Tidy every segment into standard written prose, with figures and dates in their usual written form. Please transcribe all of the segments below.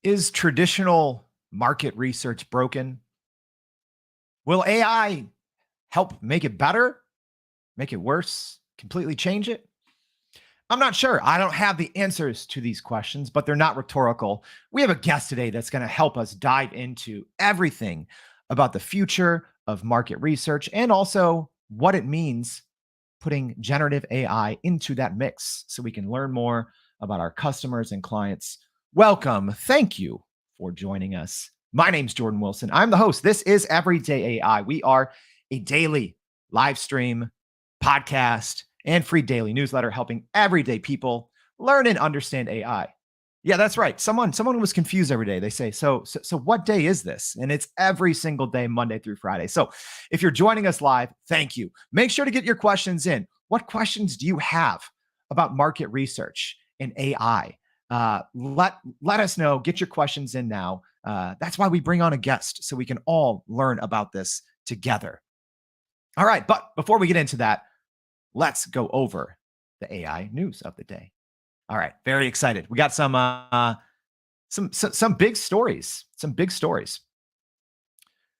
Is traditional market research broken? Will AI help make it better, make it worse, completely change it? I'm not sure. I don't have the answers to these questions, but they're not rhetorical. We have a guest today that's going to help us dive into everything about the future of market research and also what it means putting generative AI into that mix so we can learn more about our customers and clients. Welcome. Thank you for joining us. My name's Jordan Wilson. I'm the host. This is Everyday AI. We are a daily live stream podcast and free daily newsletter helping everyday people learn and understand AI. Yeah, that's right. Someone was confused every day. They say, so what day is this? And it's every single day, Monday through Friday. So if you're joining us live, thank you. Make sure to get your questions in. What questions do you have about market research and AI? Let us know. Get your questions in now. That's why we bring on a guest so we can all learn about this together. All right, but before we get into that, let's go over the AI news of the day. All right, very excited. We got some big stories. Some big stories.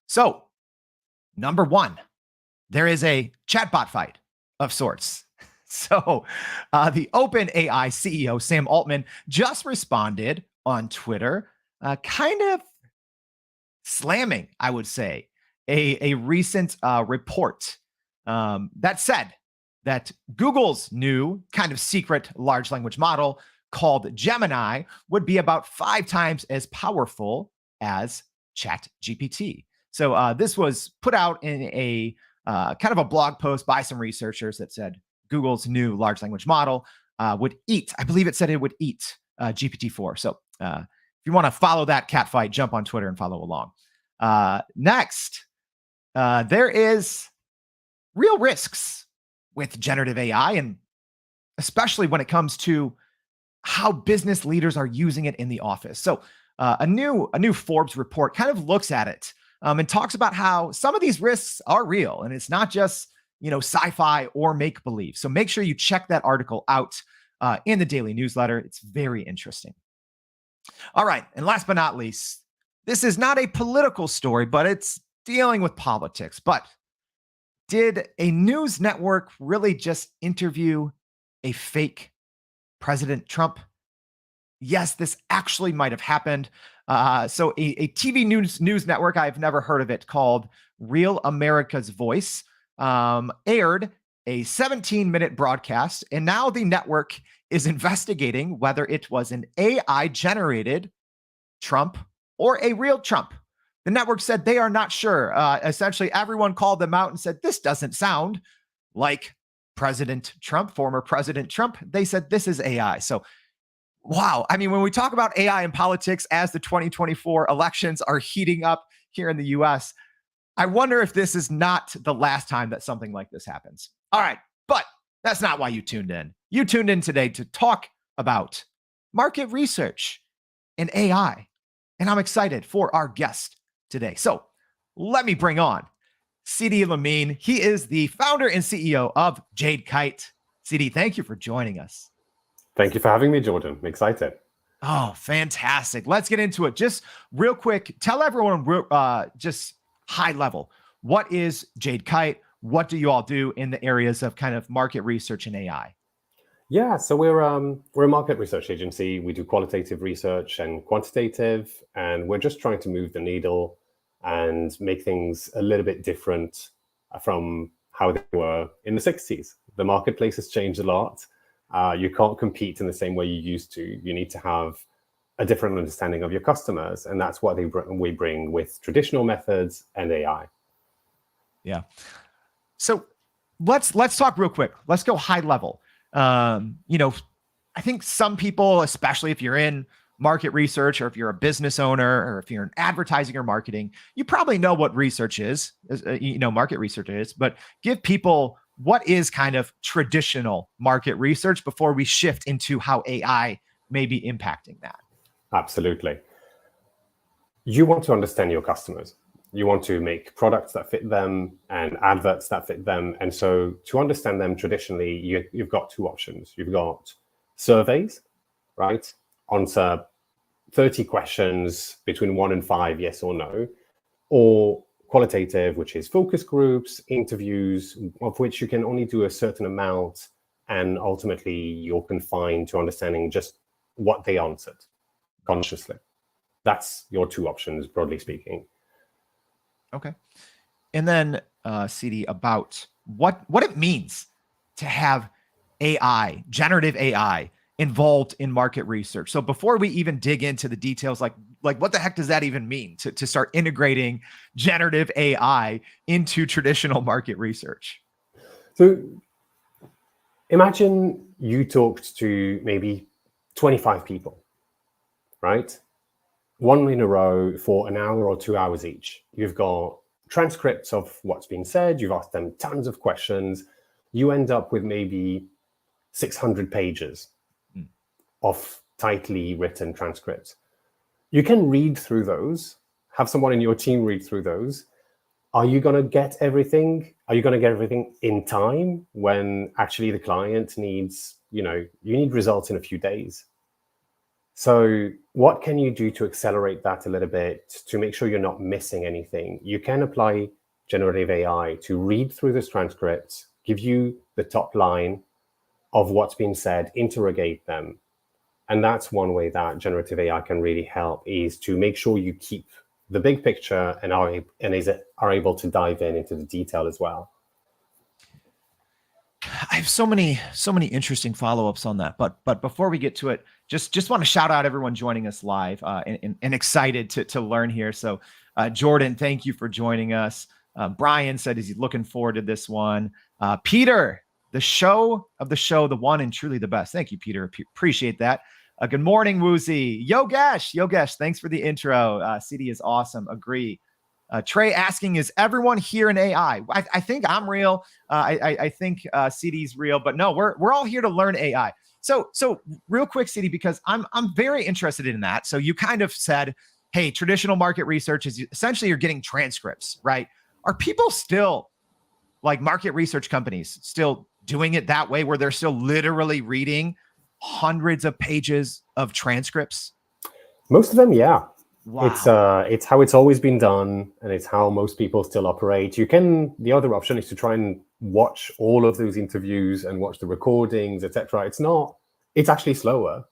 So, number one, there is a chatbot fight of sorts. So, the OpenAI CEO Sam Altman just responded on Twitter, kind of slamming, I would say, a recent report that said that Google's new kind of secret large language model called Gemini would be about 5 times as powerful as ChatGPT. So this was put out in a kind of a blog post by some researchers that said Google's new large language model would eat, I believe it said it would eat GPT-4. So if you want to follow that catfight, jump on Twitter and follow along. Next, there is real risks with generative AI, and especially when it comes to how business leaders are using it in the office. So a new Forbes report kind of looks at it and talks about how some of these risks are real, and it's not just sci-fi or make-believe. So make sure you check that article out in the daily newsletter. It's very interesting. All right, and last but not least, this is not a political story, but it's dealing with politics. But did a news network really just interview a fake President Trump? Yes, this actually might have happened. So a TV news network, I've never heard of it, called Real America's Voice, aired a 17-minute broadcast, and now the network is investigating whether it was an AI-generated Trump or a real Trump. The network said they are not sure. Essentially, everyone called them out and said, this doesn't sound like President Trump, former President Trump. They said, this is AI. So, wow. I mean, when we talk about AI in politics as the 2024 elections are heating up here in the US, I wonder if this is not the last time that something like this happens. All right, but that's not why you tuned in. You tuned in today to talk about market research and AI. And I'm excited for our guest today. So let me bring on Sidi Lemine. He is the founder and CEO of Jade Kite. Sidi, thank you for joining us. Thank you for having me, Jordan. I'm excited. Oh, fantastic. Let's get into it. Just real quick, tell everyone just high level, what is Jade Kite? What do you all do in the areas of kind of market research and AI? Yeah, so we're a market research agency. We do qualitative research and quantitative, and we're just trying to move the needle and make things a little bit different from how they were in the 60s. The marketplace has changed a lot. You can't compete in the same way you used to. You need to have a different understanding of your customers, and that's what we bring with traditional methods and AI. Yeah. So let's talk real quick. Let's go high level. I think some people, especially if you're in market research or if you're a business owner or if you're in advertising or marketing, you probably know what research is, market research is, but give people what is kind of traditional market research before we shift into how AI may be impacting that. Absolutely. You want to understand your customers. You want to make products that fit them and adverts that fit them. And so to understand them traditionally, you've got two options. You've got surveys, right? Answer 30 questions between 1 and 5, yes or no, or qualitative, which is focus groups, interviews, of which you can only do a certain amount, and ultimately you're confined to understanding just what they answered consciously. That's your two options, broadly speaking. Okay. And then, Sidi, about what it means to have AI, generative AI, involved in market research. So before we even dig into the details, like what the heck does that even mean to start integrating generative AI into traditional market research? So imagine you talked to maybe 25 people, right? One in a row for an hour or 2 hours each. You've got transcripts of what's been said. You've asked them tons of questions. You end up with maybe 600 pages of tightly written transcripts. You can read through those, have someone in your team read through those. Are you going to get everything? Are you going to get everything in time when actually the client needs, you need results in a few days? So what can you do to accelerate that a little bit to make sure you're not missing anything? You can apply generative AI to read through those transcripts, give you the top line of what's been said, interrogate them. And that's one way that generative AI can really help, is to make sure you keep the big picture and are able to dive into the detail as well. I have so many interesting follow-ups on that, but before we get to it, just want to shout out everyone joining us live, and excited to learn here. So Jordan, thank you for joining us. Brian said he's looking forward to this one. Peter, the show, the one and truly the best. Thank you, Peter. Appreciate that. Good morning, Woozy. Yogesh, thanks for the intro. CD is awesome. Agree. Trey asking, is everyone here in AI? I think I'm real. I think CD's real, but no, we're all here to learn AI. So real quick, CD, because I'm very interested in that. So you kind of said, hey, traditional market research is essentially you're getting transcripts, right? Are people still, like market research companies, still doing it that way, where they're still literally reading hundreds of pages of transcripts? Most of them, yeah. Wow. It's how it's always been done, and it's how most people still operate. The other option is to try and watch all of those interviews and watch the recordings, etc. It's actually slower.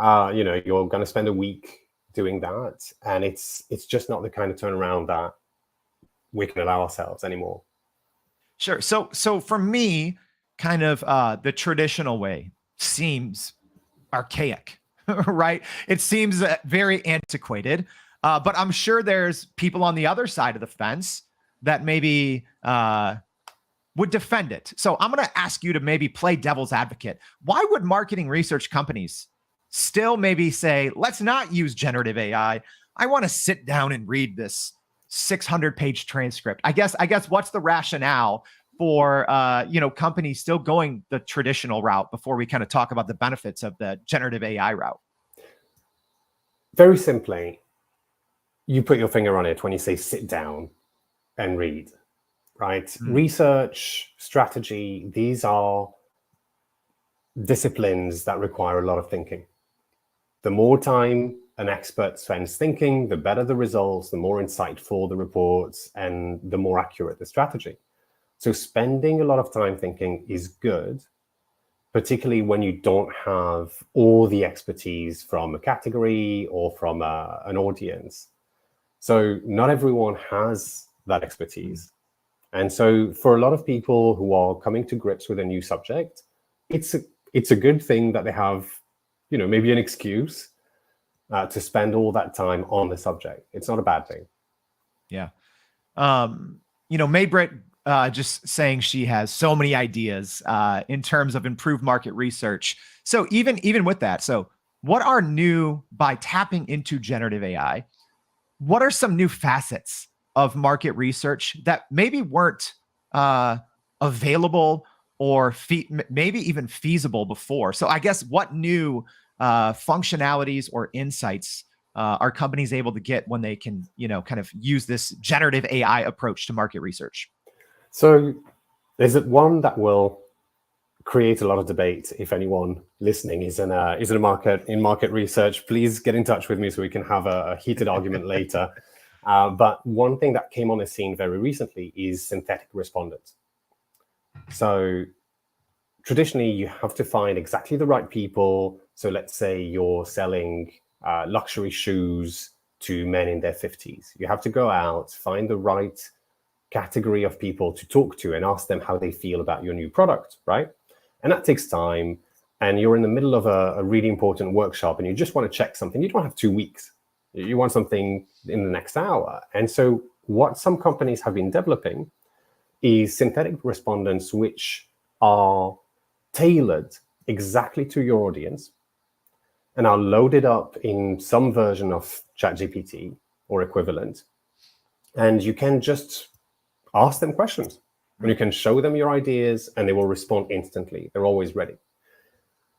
You're going to spend a week doing that, and it's just not the kind of turnaround that we can allow ourselves anymore. Sure. So for me, kind of the traditional way seems archaic, right? It seems very antiquated. But I'm sure there's people on the other side of the fence that maybe would defend it. So I'm going to ask you to maybe play devil's advocate. Why would marketing research companies still maybe say, let's not use generative AI? I want to sit down and read this 600-page transcript. I guess what's the rationale for companies still going the traditional route before we kind of talk about the benefits of the generative AI route? Very simply, you put your finger on it when you say sit down and read, right? Research, strategy, these are disciplines that require a lot of thinking. The more time an expert spends thinking, the better the results, the more insightful the reports, and the more accurate the strategy. So spending a lot of time thinking is good, particularly when you don't have all the expertise from a category or from an audience. So not everyone has that expertise. And so for a lot of people who are coming to grips with a new subject, it's a good thing that they have, maybe an excuse to spend all that time on the subject. It's not a bad thing. Yeah. Maybrit just saying she has so many ideas in terms of improved market research. So even with that, so what are new by tapping into generative AI? What are some new facets of market research that maybe weren't available or maybe even feasible before? So I guess what new functionalities or insights are companies able to get when they can, kind of use this generative AI approach to market research? So there's one that will create a lot of debate. If anyone listening is in market research, please get in touch with me so we can have a heated argument later. But one thing that came on the scene very recently is synthetic respondents. So traditionally, you have to find exactly the right people. So let's say you're selling luxury shoes to men in their 50s. You have to go out, find the right category of people to talk to and ask them how they feel about your new product, right? And that takes time. And you're in the middle of a really important workshop and you just want to check something. You don't have 2 weeks. You want something in the next hour. And so what some companies have been developing is synthetic respondents, which are tailored exactly to your audience and are loaded up in some version of ChatGPT or equivalent. And you can just ask them questions and you can show them your ideas and they will respond instantly. They're always ready.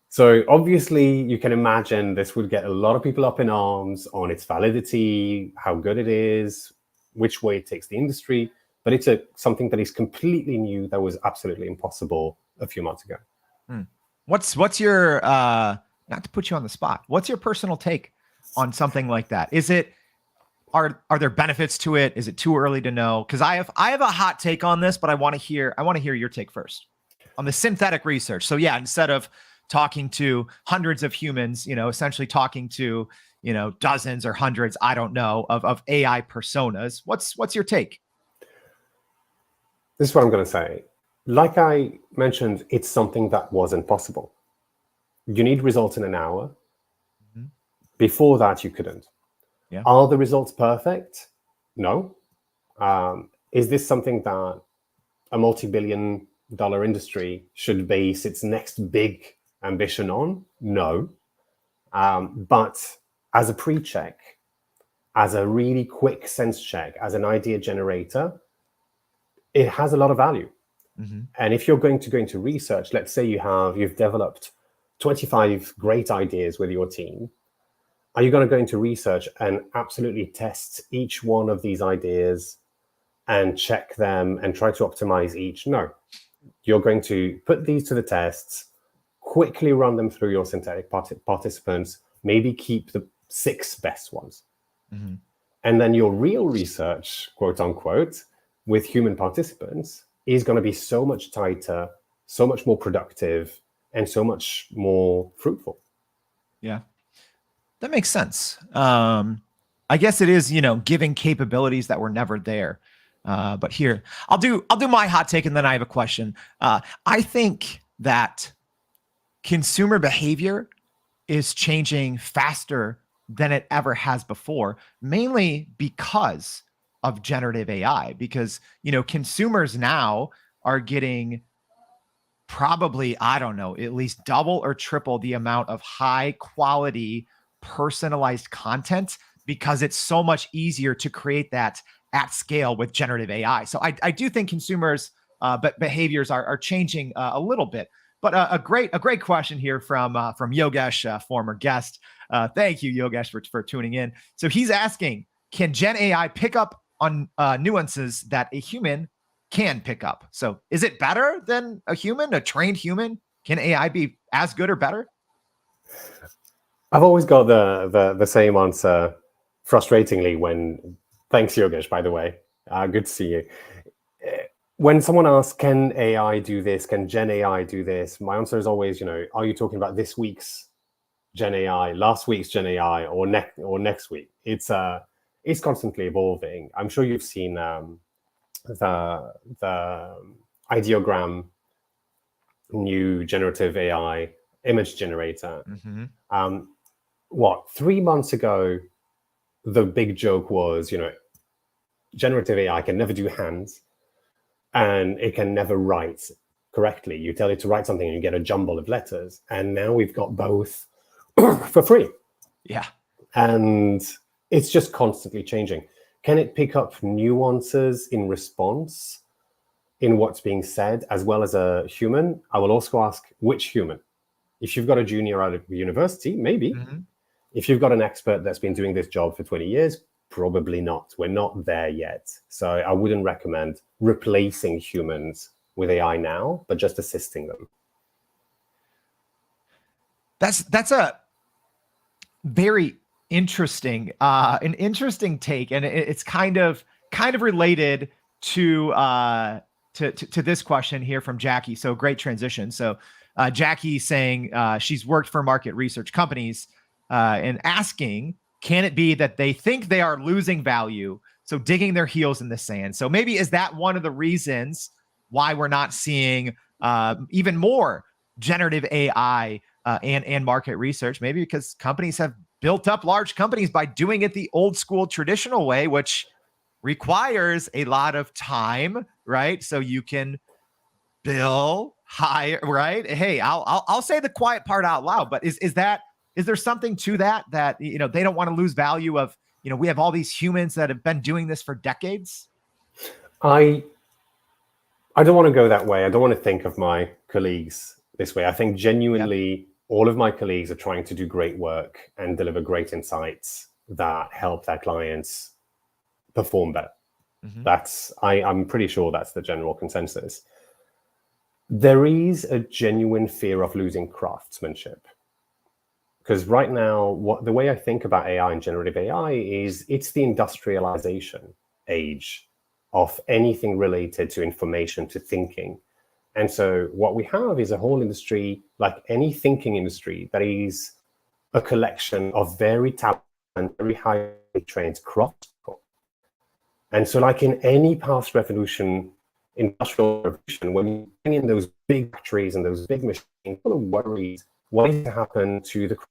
So obviously you can imagine this would get a lot of people up in arms on its validity, how good it is, which way it takes the industry. But it's something that is completely new that was absolutely impossible a few months ago. What's your not to put you on the spot, what's your personal take on something like that? Is it are there benefits to it? Is it too early to know? Because I have a hot take on this, but I want to hear your take first on the synthetic research. So yeah, instead of talking to hundreds of humans, essentially talking to dozens or hundreds, I don't know, of AI personas. What's your take? This is what I'm going to say. Like I mentioned, it's something that wasn't possible. You need results in an hour. Mm-hmm. Before that, you couldn't. Yeah. Are the results perfect? No. Is this something that a multi-billion-dollar industry should base its next big ambition on? No. But as a pre-check, as a really quick sense check, as an idea generator, it has a lot of value. Mm-hmm. And if you're going to go into research, let's say you've developed 25 great ideas with your team, are you going to go into research and absolutely test each one of these ideas and check them and try to optimize each? No. You're going to put these to the tests, quickly run them through your synthetic participants, maybe keep the 6 best ones. Mm-hmm. And then your real research, quote unquote, with human participants is going to be so much tighter, so much more productive, and so much more fruitful. Yeah, that makes sense. I guess it is, giving capabilities that were never there. But here, I'll do my hot take, and then I have a question. I think that consumer behavior is changing faster than it ever has before, mainly because of generative AI, because, consumers now are getting probably, I don't know, at least double or triple the amount of high quality personalized content because it's so much easier to create that at scale with generative AI. So I do think consumers but behaviors are changing a little bit. But a great question here from Yogesh, former guest. Thank you, Yogesh, for tuning in. So he's asking, can Gen AI pick up on nuances that a human can pick up? So is it better than a human, a trained human? Can AI be as good or better? I've always got the same answer, frustratingly, when, thanks Yogesh, by the way, good to see you. When someone asks, can AI do this? Can Gen AI do this? My answer is always, are you talking about this week's Gen AI, last week's Gen AI, or next week? It's constantly evolving. I'm sure you've seen the ideogram new generative AI image generator. Mm-hmm. 3 months ago, the big joke was, generative AI can never do hands and it can never write correctly. You tell it to write something and you get a jumble of letters. And now we've got both for free. Yeah. And it's just constantly changing. Can it pick up nuances in response in what's being said, as well as a human? I will also ask, which human? If you've got a junior out of university, maybe. Mm-hmm. If you've got an expert that's been doing this job for 20 years, probably not. We're not there yet. So I wouldn't recommend replacing humans with AI now, but just assisting them. That's a very interesting, an interesting take, and it's kind of related to this question here from Jackie. So great transition. So Jackie saying she's worked for market research companies and asking, can it be that they think they are losing value, so digging their heels in the sand? So maybe is that one of the reasons why we're not seeing even more generative AI and market research? Maybe because companies have built up large companies by doing it the old school traditional way, which requires a lot of time, right? So you can bill higher, right? Hey, I'll say the quiet part out loud, but is there something to that they don't want to lose value of, we have all these humans that have been doing this for decades? I don't want to go that way. I don't want to think of my colleagues this way. I think genuinely all of my colleagues are trying to do great work and deliver great insights that help their clients perform better. I'm pretty sure that's the general consensus. There is a genuine fear of losing craftsmanship. Because right now, the way I think about AI and generative AI is it's the industrialization age of anything related to information, to thinking. And so what we have is a whole industry, like any thinking industry, that is a collection of very talented, very highly trained craftspeople. And so like in any past revolution, industrial revolution, when you bring in those big factories and those big machines, people are worried, what is to happen to the craft?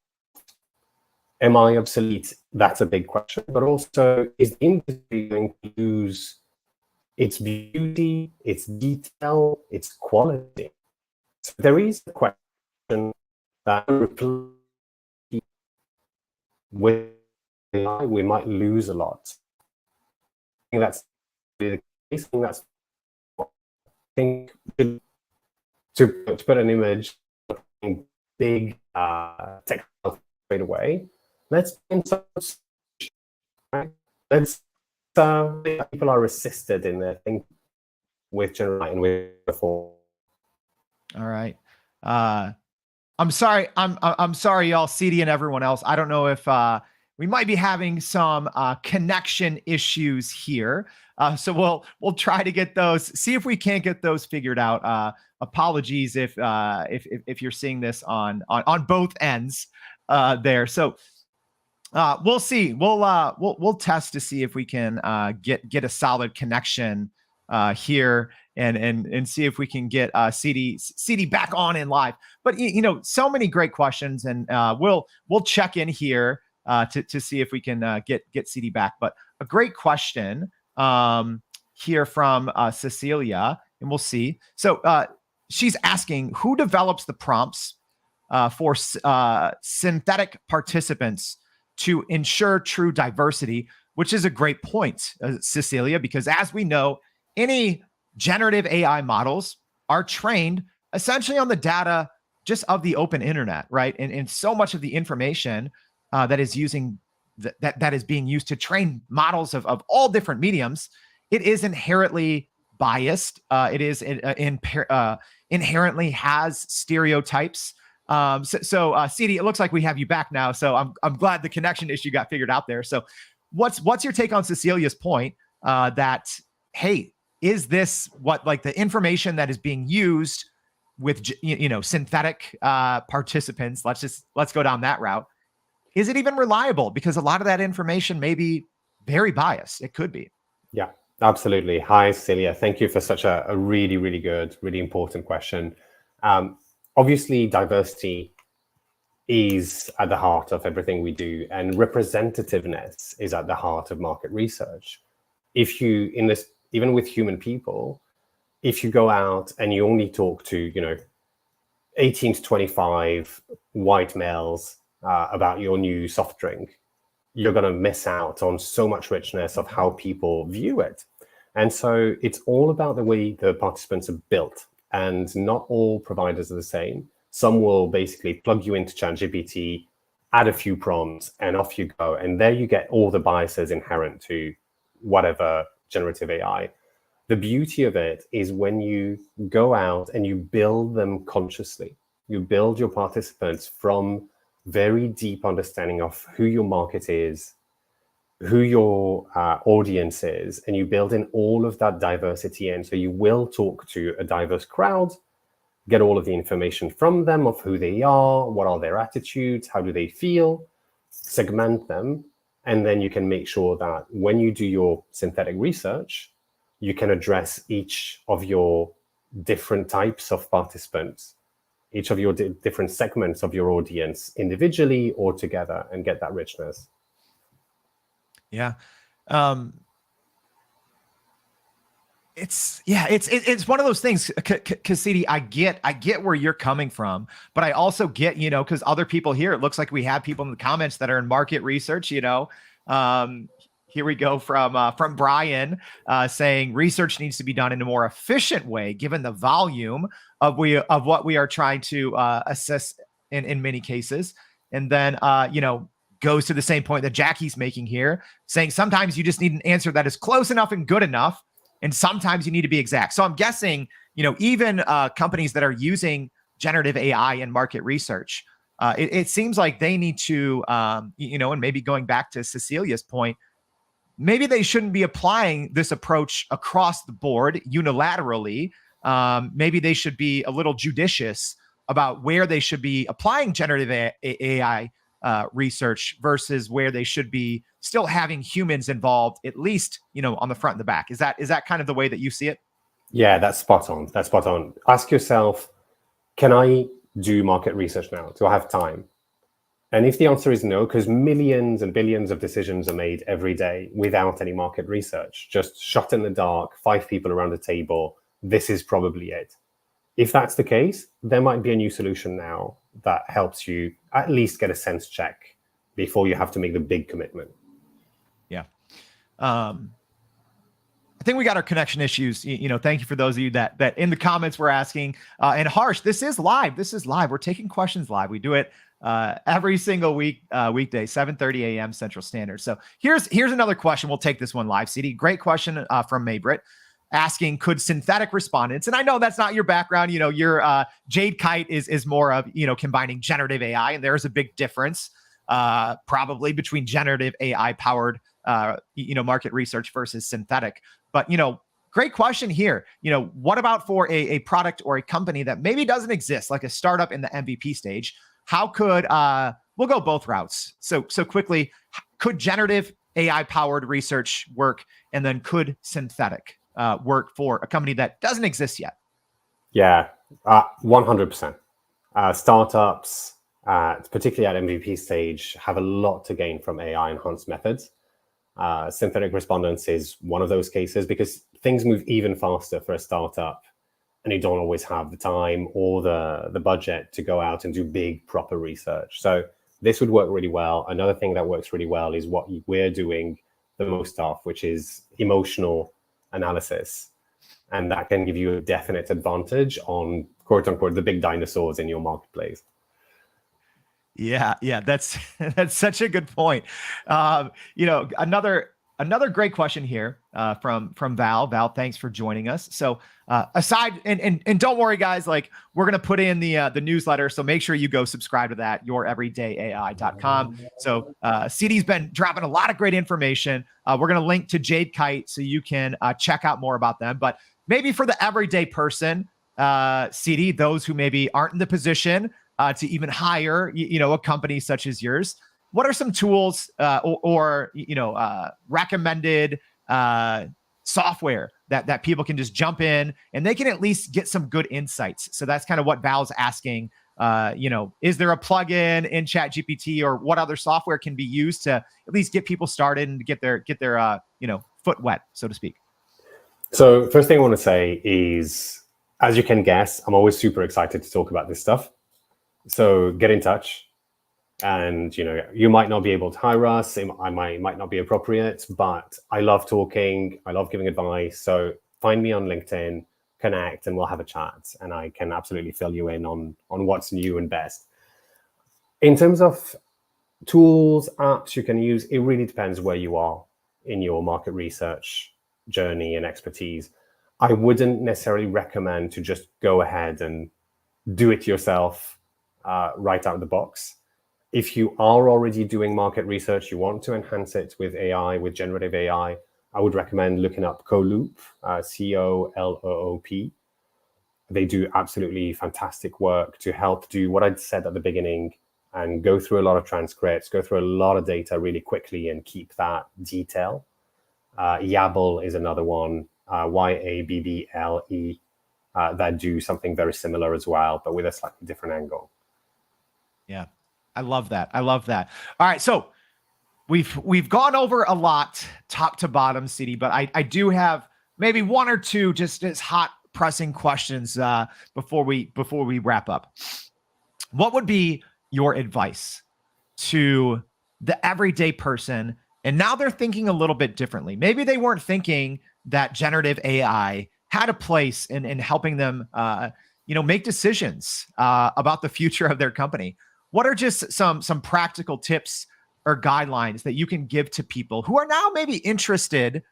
Am I obsolete? That's a big question. But also, is the industry going to lose its beauty, its detail, its quality? So there is a question that with AI, we might lose a lot. I think that's the case. I think that's to put an image of big technology straight away. Let's right? Let's people are assisted in their thinking with general and with reform. All right. I'm sorry. I'm sorry, y'all, Sidi and everyone else. I don't know if we might be having some connection issues here. So we'll try to get those. See if we can't get those figured out. Apologies if you're seeing this on both ends there. So we'll see. We'll test to see if we can get a solid connection here and see if we can get Sidi back on in live. But so many great questions, and we'll check in here to see if we can get Sidi back. But a great question here from Cecilia, and we'll see. So she's asking, who develops the prompts for synthetic participants to ensure true diversity? Which is a great point, Cecilia, because as we know, any generative AI models are trained essentially on the data just of the open internet, right? And so much of the information that is being used to train models of all different mediums, it is inherently biased. It is inherently has stereotypes. So Sidi, it looks like we have you back now. So I'm glad the connection issue got figured out there. So what's your take on Cecilia's point that, hey, is this like the information that is being used with synthetic participants? Let's go down that route. Is it even reliable? Because a lot of that information may be very biased. It could be. Yeah, absolutely. Hi, Cecilia. Thank you for such a really, really good, really important question. Obviously, diversity is at the heart of everything we do, and representativeness is at the heart of market research. If you, even with human people, if you go out and you only talk to, 18 to 25 white males about your new soft drink, you're going to miss out on so much richness of how people view it. And so it's all about the way the participants are built, and not all providers are the same. Some will basically plug you into ChatGPT, add a few prompts, and off you go. And there you get all the biases inherent to whatever generative AI. The beauty of it is when you go out and you build them consciously. You build your participants from very deep understanding of who your market is, who your audience is, and you build in all of that diversity in. So you will talk to a diverse crowd, get all of the information from them of who they are, what are their attitudes, how do they feel, segment them, and then you can make sure that when you do your synthetic research, you can address each of your different types of participants, each of your different segments of your audience individually or together, and get that richness. Yeah. It's one of those things, Sidi, I get where you're coming from, but I also get, because other people here, it looks like we have people in the comments that are in market research, here we go from Brian saying research needs to be done in a more efficient way, given the volume of what we are trying to assess in many cases. And then, goes to the same point that Jackie's making here, saying sometimes you just need an answer that is close enough and good enough. And sometimes you need to be exact. So I'm guessing, even companies that are using generative AI in market research, it seems like they need to, and maybe going back to Cecilia's point, maybe they shouldn't be applying this approach across the board unilaterally. Maybe they should be a little judicious about where they should be applying generative AI research versus where they should be still having humans involved, at least, on the front and the back. Is that kind of the way that you see it? Yeah, that's spot on. That's spot on. Ask yourself, can I do market research now? Do I have time? And if the answer is no, because millions and billions of decisions are made every day without any market research, just shot in the dark, 5 people around a table, this is probably it. If that's the case, there might be a new solution now that helps you at least get a sense check before you have to make the big commitment. Yeah. I think we got our connection issues. Thank you for those of you that in the comments were asking. And Harsh, this is live. We're taking questions live. We do it every single weekday, 7:30 a.m. Central Standard. So here's another question. We'll take this one live. Sidi, great question from Maybrit, asking, could synthetic respondents, and I know that's not your background, your Jade Kite is more of, combining generative AI, and there's a big difference probably between generative AI powered, market research versus synthetic. But, great question here. What about for a product or a company that maybe doesn't exist, like a startup in the MVP stage? How could, we'll go both routes. So quickly, could generative AI powered research work? And then could synthetic work for a company that doesn't exist yet? Yeah, 100%. Startups, particularly at MVP stage, have a lot to gain from AI enhanced methods. Synthetic respondents is one of those cases because things move even faster for a startup, and you don't always have the time or the budget to go out and do big proper research. So this would work really well. Another thing that works really well is what we're doing the most of, which is emotional analysis. And that can give you a definite advantage on, quote unquote, the big dinosaurs in your marketplace. Yeah, that's such a good point. Another great question here from Val. Val, thanks for joining us. So aside, and don't worry, guys, like we're gonna put in the newsletter, so make sure you go subscribe to that, youreverydayai.com. So Sidi's been dropping a lot of great information. We're gonna link to Jade Kite so you can check out more about them. But maybe for the everyday person, Sidi, those who maybe aren't in the position to even hire, a company such as yours, what are some tools or recommended software that people can just jump in and they can at least get some good insights? So that's kind of what Val's asking. Is there a plugin in ChatGPT or what other software can be used to at least get people started and get their foot wet, so to speak? So first thing I want to say is, as you can guess, I'm always super excited to talk about this stuff. So get in touch. And you might not be able to hire us. I might not be appropriate, but I love talking. I love giving advice. So find me on LinkedIn, connect, and we'll have a chat. And I can absolutely fill you in on what's new and best. In terms of tools, apps you can use, it really depends where you are in your market research journey and expertise. I wouldn't necessarily recommend to just go ahead and do it yourself right out of the box. If you are already doing market research, you want to enhance it with AI, with generative AI, I would recommend looking up Coloop, COLOOP. They do absolutely fantastic work to help do what I'd said at the beginning and go through a lot of transcripts, go through a lot of data really quickly and keep that detail. Yabble is another one, YABBLE, that do something very similar as well, but with a slightly different angle. Yeah, I love that. I love that. All right, so we've gone over a lot, top to bottom, Sidi, but I do have maybe one or two just as hot pressing questions before we wrap up. What would be your advice to the everyday person? And now they're thinking a little bit differently. Maybe they weren't thinking that generative AI had a place in helping them, make decisions about the future of their company. What are just some practical tips or guidelines that you can give to people who are now maybe interested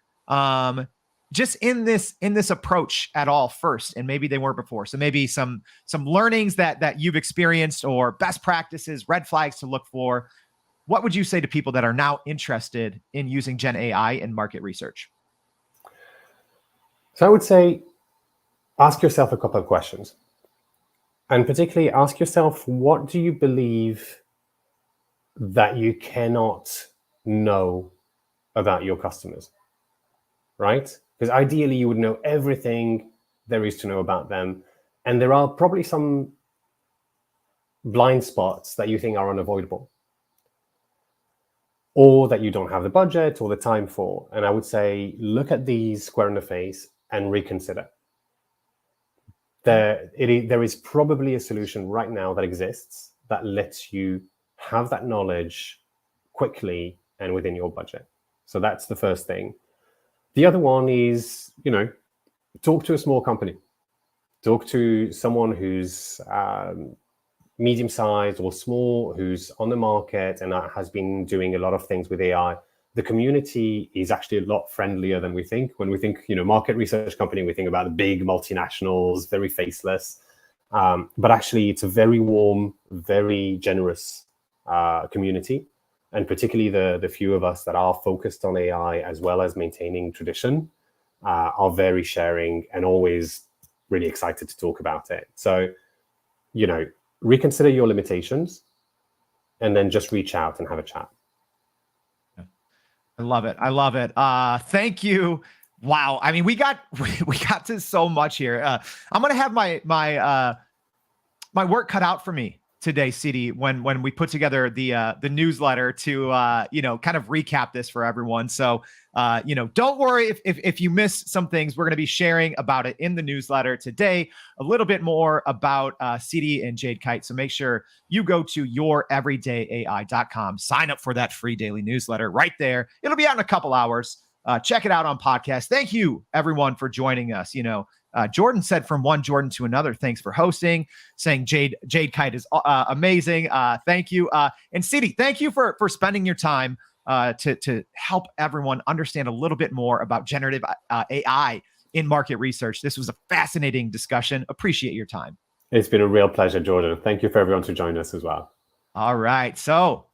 just in this approach at all first, and maybe they weren't before? So maybe some learnings that you've experienced, or best practices, red flags to look for. What would you say to people that are now interested in using Gen AI in market research? So I would say, ask yourself a couple of questions. And particularly ask yourself, what do you believe that you cannot know about your customers, right? Because ideally you would know everything there is to know about them. And there are probably some blind spots that you think are unavoidable, or that you don't have the budget or the time for. And I would say, look at these square in the face and reconsider. There is probably a solution right now that exists that lets you have that knowledge quickly and within your budget. So that's the first thing. The other one is, talk to a small company. Talk to someone who's medium-sized or small, who's on the market and has been doing a lot of things with AI. The community is actually a lot friendlier than we think. When we think, market research company, we think about the big multinationals, very faceless. But actually, it's a very warm, very generous community. And particularly the few of us that are focused on AI as well as maintaining tradition are very sharing and always really excited to talk about it. So, reconsider your limitations and then just reach out and have a chat. I love it. I love it. Thank you. Wow. I mean, we got to so much here. I'm going to have my work cut out for me today, Sidi, when we put together the newsletter to kind of recap this for everyone. So don't worry if you miss some things. We're going to be sharing about it in the newsletter today, a little bit more about Sidi and Jade Kite. So make sure you go to youreverydayai.com, sign up for that free daily newsletter right there. It'll be out in a couple hours. Check it out on podcast. Thank you, everyone, for joining us. Jordan said, from one Jordan to another, thanks for hosting, saying Jade Kite is amazing. Thank you. And Sidi, thank you for spending your time to help everyone understand a little bit more about generative AI in market research. This was a fascinating discussion. Appreciate your time. It's been a real pleasure, Jordan. Thank you for everyone to join us as well. All right. So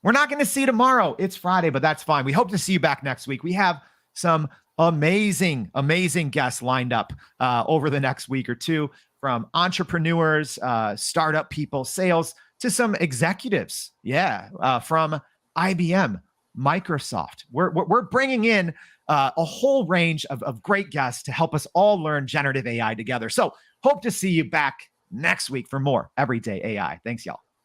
we're not going to see you tomorrow. It's Friday, but that's fine. We hope to see you back next week. We have some amazing guests lined up over the next week or two, from entrepreneurs, startup people, sales, to some executives. From IBM, Microsoft. We're bringing in a whole range of great guests to help us all learn generative AI together. So hope to see you back next week for more Everyday AI. Thanks, y'all.